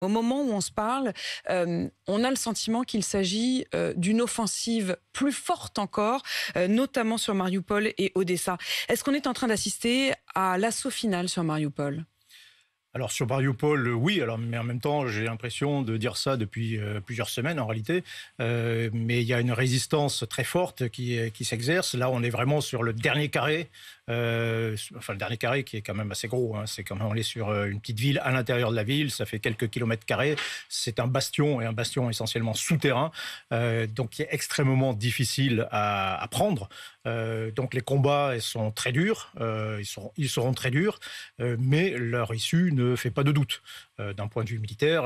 Au moment où on se parle, on a le sentiment qu'il s'agit d'une offensive plus forte encore, notamment sur Mariupol et Odessa. Est-ce qu'on est en train d'assister à l'assaut final sur Mariupol? Alors sur Mariupol, oui, mais en même temps, j'ai l'impression de dire ça depuis plusieurs semaines en réalité. Mais il y a une résistance très forte qui s'exerce. Là, on est vraiment sur le dernier carré. Enfin, le dernier carré qui est quand même assez gros. Hein. C'est quand même, on est sur une petite ville à l'intérieur de la ville. Ça fait quelques kilomètres carrés. C'est un bastion et un bastion essentiellement souterrain. Donc, qui est extrêmement difficile à prendre. Donc, les combats sont très durs. Ils seront très durs. Mais leur issue ne fait pas de doute. D'un point de vue militaire,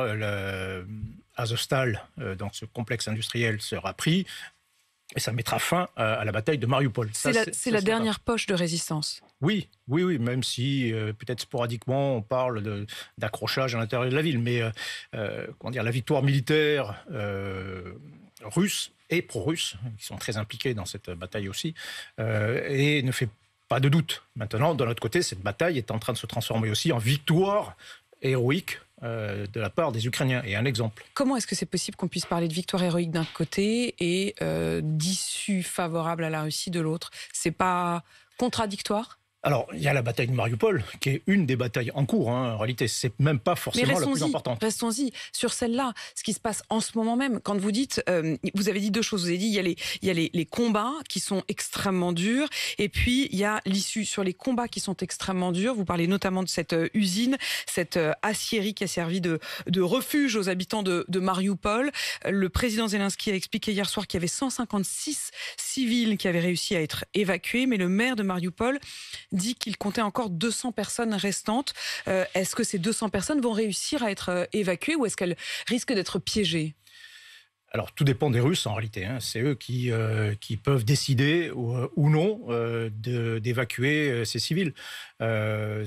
Azovstal, donc ce complexe industriel, sera pris et ça mettra fin à la bataille de Mariupol. C'est la dernière poche de résistance. Oui, oui, oui, même si peut-être sporadiquement on parle d'accrochage à l'intérieur de la ville, mais comment dire, la victoire militaire russe et pro-russe, qui sont très impliqués dans cette bataille aussi, et ne fait pas de doute. Maintenant, de l'autre côté, cette bataille est en train de se transformer aussi en victoire héroïque de la part des Ukrainiens. Et un exemple. Comment est-ce que c'est possible qu'on puisse parler de victoire héroïque d'un côté et d'issue favorable à la Russie de l'autre? C'est pas contradictoire? Alors, il y a la bataille de Mariupol, qui est une des batailles en cours. Hein. En réalité, c'est même pas forcément la plus importante. Restons-y sur celle-là, ce qui se passe en ce moment même. Quand vous dites, vous avez dit deux choses. Vous avez dit, il y a les combats qui sont extrêmement durs, et puis il y a l'issue. Sur les combats qui sont extrêmement durs, vous parlez notamment de cette usine, cette aciérie qui a servi de refuge aux habitants de Mariupol. Le président Zelensky a expliqué hier soir qu'il y avait 156 civils qui avaient réussi à être évacués, mais le maire de Mariupol dit qu'il comptait encore 200 personnes restantes. Est-ce que ces 200 personnes vont réussir à être évacuées ou est-ce qu'elles risquent d'être piégées? Alors, tout dépend des Russes, en réalité. Hein. C'est eux qui peuvent décider ou non d'évacuer ces civils.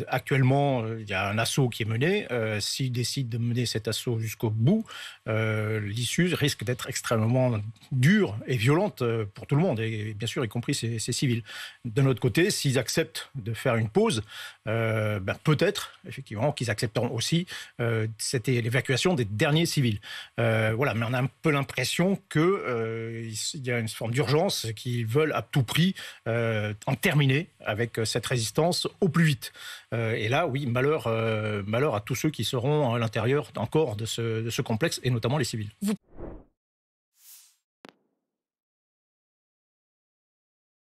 Actuellement, il y a un assaut qui est mené. S'ils décident de mener cet assaut jusqu'au bout, l'issue risque d'être extrêmement dure et violente pour tout le monde, et bien sûr, y compris ces civils. D'un autre côté, s'ils acceptent de faire une pause, peut-être, effectivement, qu'ils accepteront aussi l'évacuation des derniers civils. Voilà, mais on a un peu l'impression qu'il y a une forme d'urgence, qu'ils veulent à tout prix en terminer avec cette résistance au plus vite. Et là, oui, malheur à tous ceux qui seront à l'intérieur encore de ce complexe, et notamment les civils.